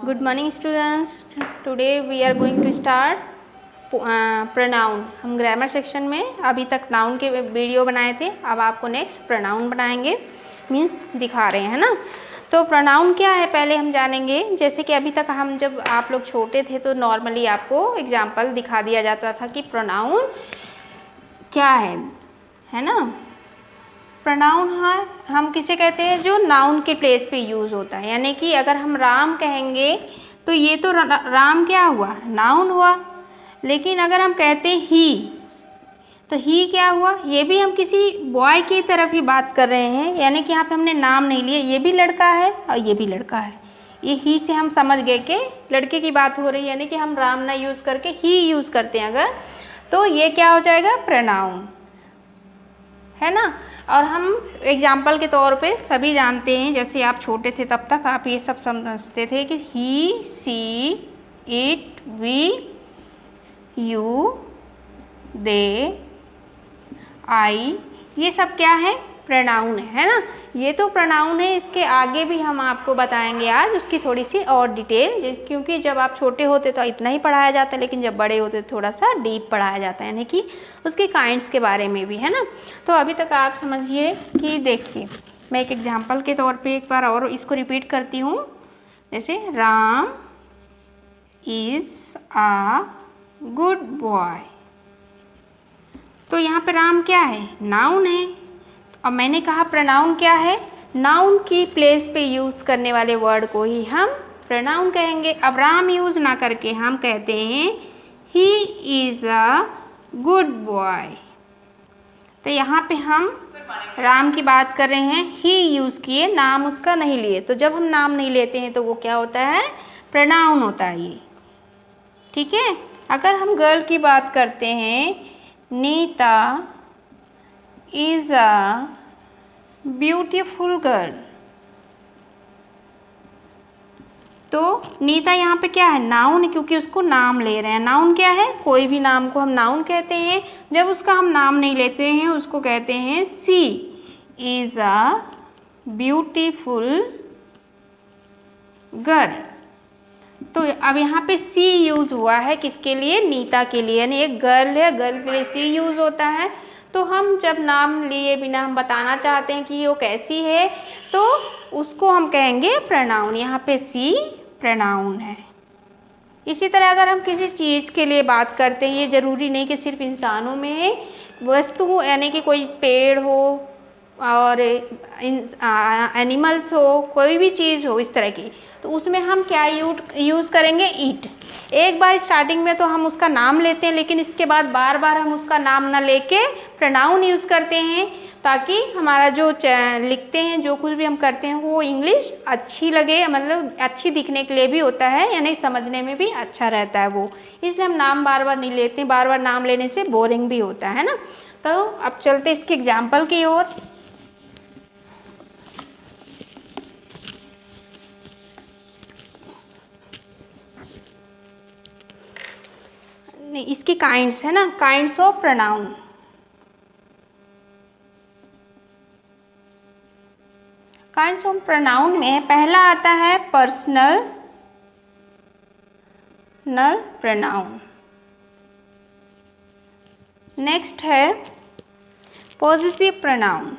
Good morning students. Today we are going to start pronoun. हम grammar section में अभी तक नाउन के वीडियो बनाए थे, अब आपको नेक्स्ट प्रोनाउन बनाएंगे, मीन्स दिखा रहे हैं ना। तो प्रोनाउन क्या है पहले हम जानेंगे। जैसे कि अभी तक हम जब आप लोग छोटे थे तो नॉर्मली आपको एग्जाम्पल दिखा दिया जाता था कि प्रोनाउन क्या है ना। प्रोनाउन हम किसे कहते हैं, जो नाउन के प्लेस पे यूज़ होता है। यानी कि अगर हम राम कहेंगे तो ये तो राम क्या हुआ, नाउन हुआ। लेकिन अगर हम कहते हैं ही, तो ही क्या हुआ, ये भी हम किसी बॉय की तरफ ही बात कर रहे हैं। यानी कि यहाँ पे हमने नाम नहीं लिया, ये भी लड़का है और ये भी लड़का है। ये ही से हम समझ गए कि लड़के की बात हो रही है। यानी कि हम राम ना यूज़ करके ही यूज़ करते हैं अगर, तो ये क्या हो जाएगा, प्रोनाउन, है ना। और हम एग्जाम्पल के तौर पे सभी जानते हैं, जैसे आप छोटे थे तब तक आप ये सब समझते थे कि ही, सी, इट, वी, यू, दे, आई, ये सब क्या है, प्रोनाउन है ना। ये तो प्रोनाउन है, इसके आगे भी हम आपको बताएंगे आज उसकी थोड़ी सी और डिटेल, क्योंकि जब आप छोटे होते तो इतना ही पढ़ाया जाता है, लेकिन जब बड़े होते तो थोड़ा सा डीप पढ़ाया जाता है, यानी कि उसके काइंड्स के बारे में भी, है ना। तो अभी तक आप समझिए कि देखिए, मैं एक एग्जाम्पल के तौर पे एक बार और इसको रिपीट करती हूँ। जैसे Ram is a good boy, तो यहाँ पे राम क्या है, नाउन है। और मैंने कहा प्रोनाउन क्या है, नाउन की प्लेस पे यूज़ करने वाले वर्ड को ही हम प्रोनाउन कहेंगे। अब राम यूज़ ना करके हम कहते हैं he is a good boy. तो यहाँ पे हम राम की बात कर रहे हैं, ही यूज़ किए, नाम उसका नहीं लिए। तो जब हम नाम नहीं लेते हैं तो वो क्या होता है, प्रोनाउन होता है ये, ठीक है। अगर हम गर्ल की बात करते हैं, Nita is a beautiful girl, तो नीता यहाँ पे क्या है, नाउन है, क्योंकि उसको नाम ले रहे हैं। नाउन क्या है, कोई भी नाम को हम नाउन कहते हैं। जब उसका हम नाम नहीं लेते हैं उसको कहते हैं सी इज़ अ ब्यूटीफुल गर्ल। तो अब यहाँ पे सी यूज़ हुआ है किसके लिए, नीता के लिए, यानी एक गर्ल है, गर्ल के लिए सी यूज़ होता है। तो हम जब नाम लिए बिना हम बताना चाहते हैं कि वो कैसी है, तो उसको हम कहेंगे प्रोनाउन। यहाँ पे सी प्रोनाउन है। इसी तरह अगर हम किसी चीज़ के लिए बात करते हैं, ये ज़रूरी नहीं कि सिर्फ इंसानों में है, वस्तु यानी कि कोई पेड़ हो और एनिमल्स हो, कोई भी चीज़ हो इस तरह की, तो उसमें हम क्या यूज़ करेंगे, ईट। एक बार स्टार्टिंग में तो हम उसका नाम लेते हैं, लेकिन इसके बाद बार बार हम उसका नाम ना लेके प्रोनाउन यूज़ करते हैं, ताकि हमारा जो लिखते हैं, जो कुछ भी हम करते हैं, वो इंग्लिश अच्छी लगे, मतलब अच्छी दिखने के लिए भी होता है, यानी समझने में भी अच्छा रहता है वो। इसलिए हम नाम बार बार नहीं लेते, बार बार नाम लेने से बोरिंग भी होता है ना। तो अब चलते इसके एग्जाम्पल की ओर। इसकी काइंड्स है ना, kinds of pronoun. Kinds of pronoun में पहला आता है पर्सनल प्रोनाउन। नेक्स्ट है positive pronoun.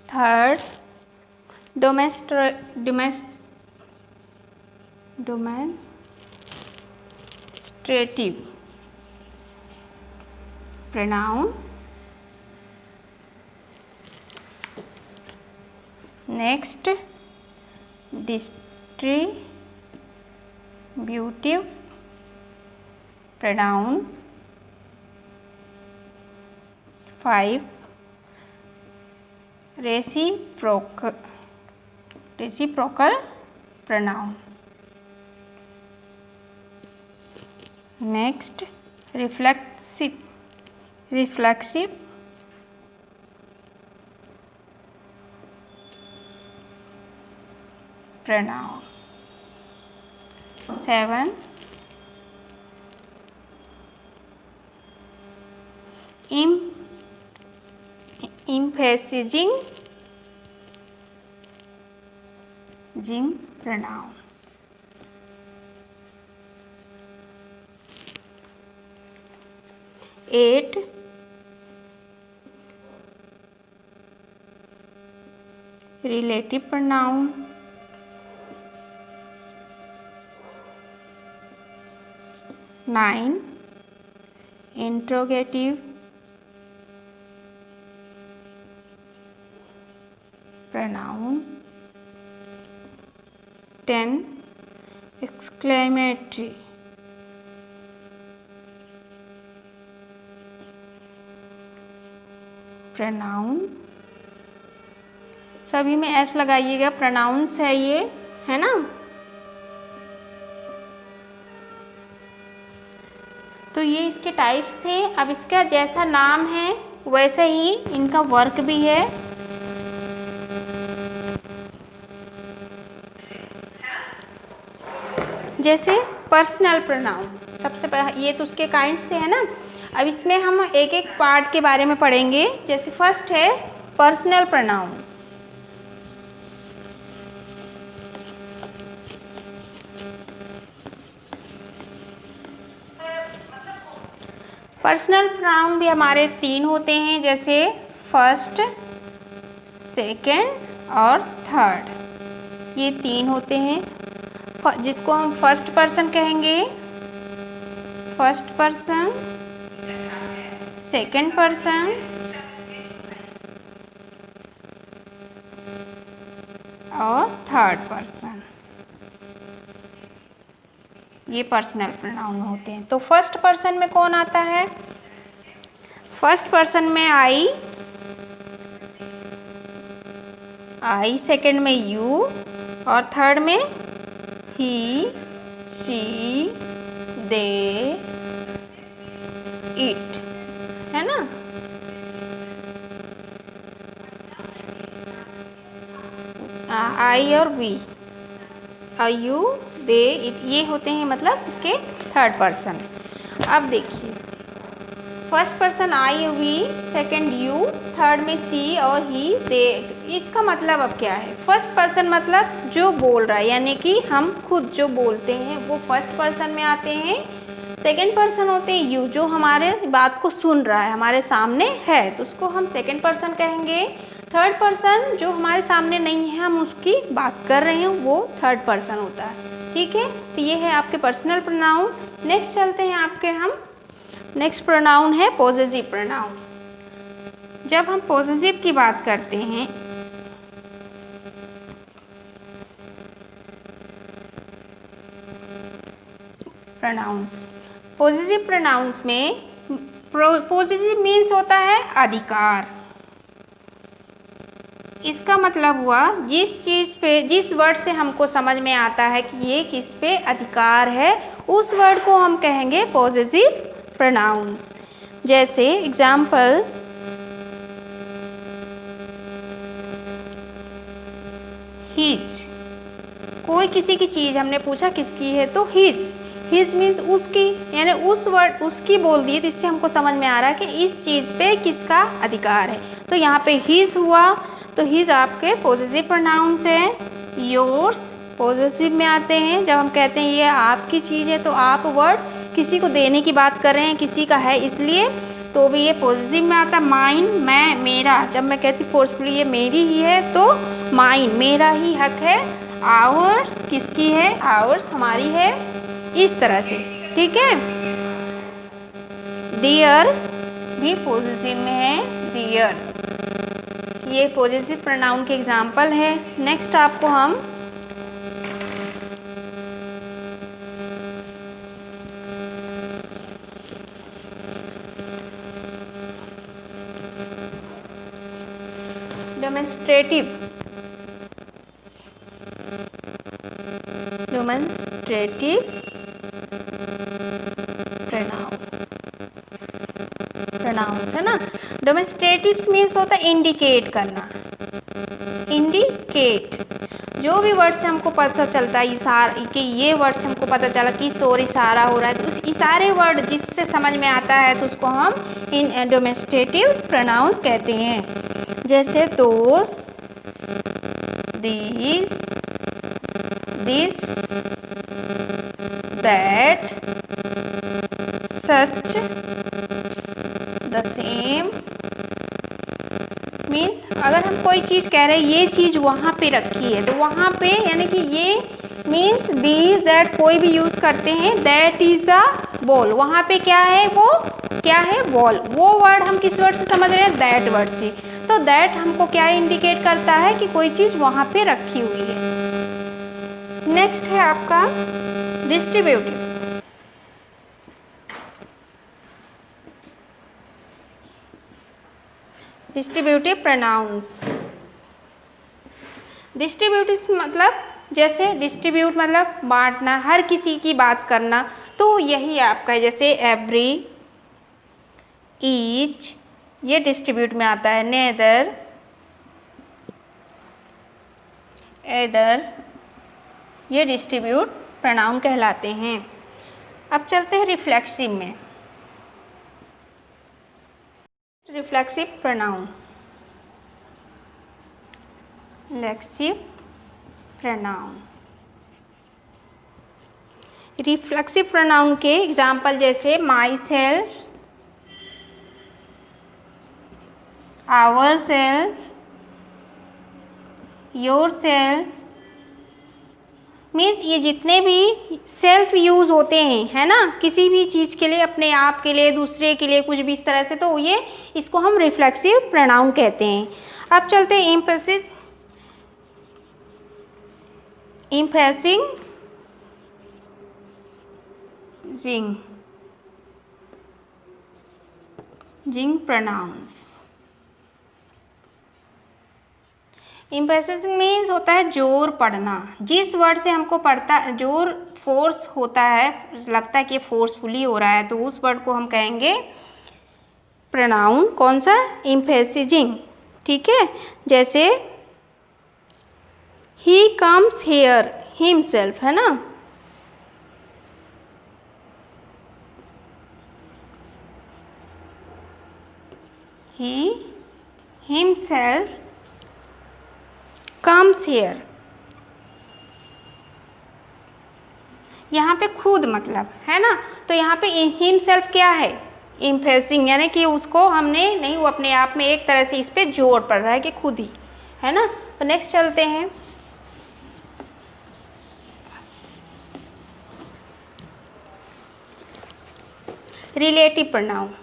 Third demonstrative pronoun. Next distributive pronoun. 5 reciprocal pronoun. Next reflexive pronoun. 7. emphasizing pronoun. 8 relative pronoun. 9 interrogative pronoun. 10 exclamatory pronoun. सभी में S लगाइएगा, pronounce है ये, है ना। तो ये इसके टाइप्स थे। अब इसका जैसा नाम है वैसे ही इनका वर्क भी है। जैसे पर्सनल प्रोनाउन, सबसे पहले ये तो उसके काइंड्स थे, है ना। अब इसमें हम एक एक पार्ट के बारे में पढ़ेंगे। जैसे फर्स्ट है पर्सनल प्रोनाउन। पर्सनल प्रोनाउन भी हमारे 3 होते हैं, जैसे फर्स्ट, सेकंड और थर्ड। ये 3 होते हैं, जिसको हम फर्स्ट पर्सन कहेंगे, फर्स्ट पर्सन, सेकंड पर्सन और थर्ड पर्सन। ये पर्सनल प्रोनाउन होते हैं। तो फर्स्ट पर्सन में कौन आता है? फर्स्ट पर्सन में आई, सेकंड में यू और थर्ड में ही, शी, दे, इट, है ना। आई और वी, यू, दे, इट, ये होते हैं मतलब इसके थर्ड पर्सन। अब देखिए, first person I, we, second you, third में सी और ही, दे। इसका मतलब अब क्या है? फर्स्ट पर्सन मतलब जो बोल रहा है, यानी कि हम खुद जो बोलते हैं वो फर्स्ट पर्सन में आते हैं। सेकंड पर्सन होते हैं यू, जो हमारे बात को सुन रहा है, हमारे सामने है, तो उसको हम सेकंड पर्सन कहेंगे। थर्ड पर्सन जो हमारे सामने नहीं है, हम उसकी बात कर रहे हैं, वो थर्ड पर्सन होता है। ठीक है, तो ये है आपके पर्सनल प्रोनाउन। नेक्स्ट चलते हैं आपके हम। नेक्स्ट प्रोनाउन है पॉसेसिव प्रोनाउन। जब हम पॉसेसिव की बात करते हैं, प्रोनाउंस, पॉसेसिव प्रोनाउंस में पॉसेसिव मीन्स होता है अधिकार। इसका मतलब हुआ जिस चीज़ पे, जिस वर्ड से हमको समझ में आता है कि ये किस पे अधिकार है, उस वर्ड को हम कहेंगे पॉसेसिव प्रोनाउंस। जैसे एग्जाम्पल, हिज, कोई किसी की चीज़ हमने पूछा किसकी है, तो हिज, हिज मीन्स उसकी, यानी उस वर्ड उसकी बोल दिए, तो इससे हमको समझ में आ रहा है कि इस चीज़ पे किसका अधिकार है। तो यहाँ पे हिज हुआ, तो हिज आपके पॉसेसिव प्रोनाउंस हैं। योर्स पॉसेसिव में आते हैं। जब हम कहते हैं ये आपकी चीज़ है, तो आप वर्ड किसी को देने की बात कर रहे हैं, किसी का है इसलिए, तो भी ये पॉसेसिव में आता है। माइन, मैं, मेरा, जब मैं कहती फोर्सफुली ये मेरी ही है, तो माइन, मेरा ही हक है। आवर्स, किसकी है? आवर्स, हमारी है, इस तरह से। ठीक है। देयर भी पॉसेसिव में है, देयर्स, ये पॉसेसिव प्रोनाउन के एग्जाम्पल है। नेक्स्ट आपको हम डेमोन्स्ट्रेटिव प्रोनाउंस है ना। डेमोन्स्ट्रेटिव मीन्स होता है इंडिकेट करना। इंडिकेट, जो भी वर्ड से हमको पता चलता है इशारा, कि ये वर्ड से हमको पता चला कि इस ओर इशारा हो रहा है, तो उस इशारे वर्ड जिससे समझ में आता है, तो उसको हम इन डेमोन्स्ट्रेटिव प्रोनाउंस कहते हैं। जैसे दोस, these, this, that, such, the same। Means अगर हम कोई चीज़ कह रहे हैं ये चीज़ वहाँ पे रखी है, तो वहाँ पे यानी कि ये मीन्स दीज दैट कोई भी यूज़ करते हैं, दैट इज़ अ बॉल। वहाँ पे क्या है, वो क्या है, बॉल। वो वर्ड हम किस वर्ड से समझ रहे हैं, दैट वर्ड से। तो दैट हमको क्या इंडिकेट करता है कि कोई चीज़ वहाँ पे रखी हुई है। नेक्स्ट है आपका डिस्ट्रीब्यूटिव। Distributive pronounce. डिस्ट्रीब्यूटिव मतलब जैसे डिस्ट्रीब्यूट मतलब बांटना, हर किसी की बात करना, तो यही आपका है। जैसे एवरी, ईच, ये डिस्ट्रीब्यूट में आता है। नेदर, एदर, ये डिस्ट्रीब्यूट प्रोनाउन कहलाते हैं। अब चलते हैं रिफ्लेक्सिव में। Reflexive pronoun, reflexive pronoun. Reflexive pronoun के एग्जाम्पल जैसे myself, ourself, yourself. Means ये जितने भी सेल्फ यूज़ होते हैं, है ना, किसी भी चीज़ के लिए, अपने आप के लिए, दूसरे के लिए, कुछ भी इस तरह से, तो ये इसको हम रिफ्लेक्सिव प्रोनाउन कहते हैं। अब चलते हैं एम्फेसिस, एम्फेसिंग जिंग, जिंग प्रोनाउंस। एम्फेसिस मीन्स होता है जोर पड़ना। जिस वर्ड से हमको पड़ता जोर फोर्स होता है, लगता है कि फोर्सफुली हो रहा है, तो उस वर्ड को हम कहेंगे प्रोनाउन कौन सा, एम्फेसिजिंग। ठीक है, जैसे ही कम्स हेयर हिमसेल्फ, है ना, ही हिमसेल्फ कम्स हेयर। यहाँ पे खुद मतलब है ना, तो यहाँ पे हिमसेल्फ क्या है, एम्फेसिंग, यानी कि उसको हमने नहीं, वो अपने आप में एक तरह से इस पे जोर पड़ रहा है कि खुद ही, है ना। तो नेक्स्ट चलते हैं रिलेटिव प्रोनाउन।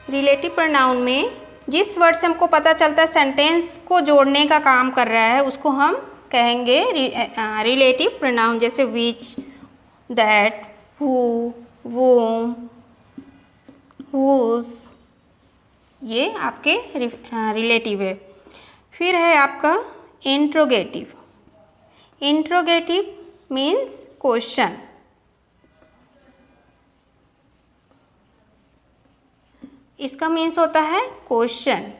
रिलेटिव प्रोनाउन में जिस वर्ड से हमको पता चलता है सेंटेंस को जोड़ने का काम कर रहा है, उसको हम कहेंगे रिलेटिव प्रोनाउन। जैसे विच, दैट, हु, वोम, हुज, ये आपके रिलेटिव है। फिर है आपका इंट्रोगेटिव। Interrogative means question. इसका मीन्स होता है क्वेश्चन।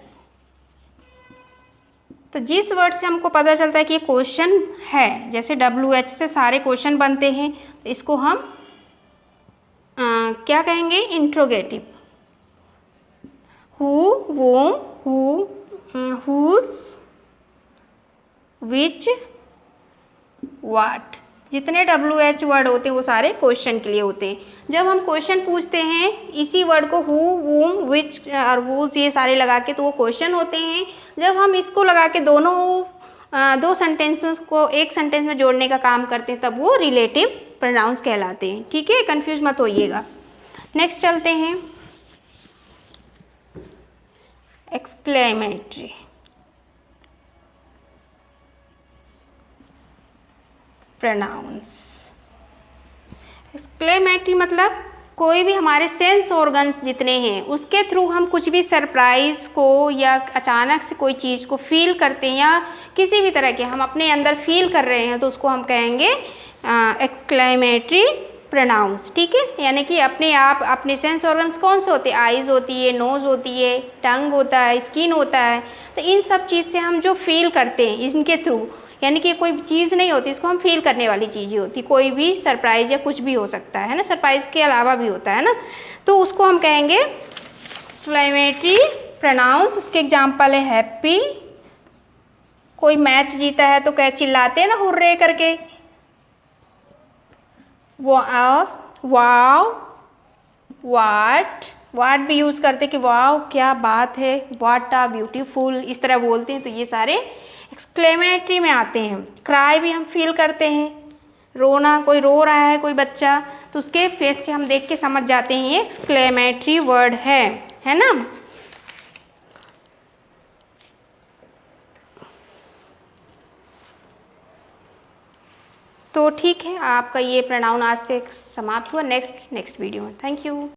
तो जिस वर्ड से हमको पता चलता है कि ये क्वेश्चन है, जैसे WH से सारे क्वेश्चन बनते हैं, तो इसको हम क्या कहेंगे, interrogative. Who, whom, who, whose, which, what, जितने WH वर्ड होते हैं वो सारे क्वेश्चन के लिए होते हैं। जब हम क्वेश्चन पूछते हैं इसी वर्ड को हु, वूम, विच और वूज ये सारे लगा के, तो वो क्वेश्चन होते हैं। जब हम इसको लगा के दोनों दो सेंटेंसेस को एक सेंटेंस में जोड़ने का काम करते हैं, तब वो रिलेटिव प्रोनाउंस कहलाते हैं। ठीक है, कंफ्यूज मत होइएगा। नेक्स्ट चलते हैं एक्सक्लेमेटरी प्रोनाउंस। एक्सक्लेमेटरी मतलब कोई भी हमारे सेंस ऑर्गन्स जितने हैं उसके थ्रू हम कुछ भी सरप्राइज़ को या अचानक से कोई चीज़ को फील करते हैं, या किसी भी तरह के हम अपने अंदर फील कर रहे हैं, तो उसको हम कहेंगे एक्सक्लेमेटरी प्रोनाउंस। ठीक है, यानी कि अपने आप अपने सेंस ऑर्गन्स कौन से होते हैं, आइज़ होती है, नोज़ होती है, टंग होता है, स्किन होता है, तो इन सब चीज़ से हम जो फील करते हैं इनके थ्रू, यानी कि कोई चीज़ नहीं होती, इसको हम फील करने वाली चीज़ ही होती, कोई भी सरप्राइज या कुछ भी हो सकता है ना, सरप्राइज के अलावा भी होता है ना, तो उसको हम कहेंगे एक्सक्लेमेटरी प्रोनाउंस। उसके एग्जाम्पल है हैप्पी, कोई मैच जीता है तो क्या चिल्लाते हैं ना हुर्रे करके, वाव, वाट भी यूज़ करते कि वाव क्या बात है, वाट आ ब्यूटीफुल, इस तरह बोलते हैं, तो ये सारे एक्सक्लेमेटरी में आते हैं। क्राई भी हम फील करते हैं, रोना, कोई रो रहा है कोई बच्चा तो उसके फेस से हम देख के समझ जाते हैं ये एक्सक्लेमेटरी वर्ड है ना। तो ठीक है, आपका ये प्रोनाउन आज से समाप्त हुआ। नेक्स्ट वीडियो में। Thank you.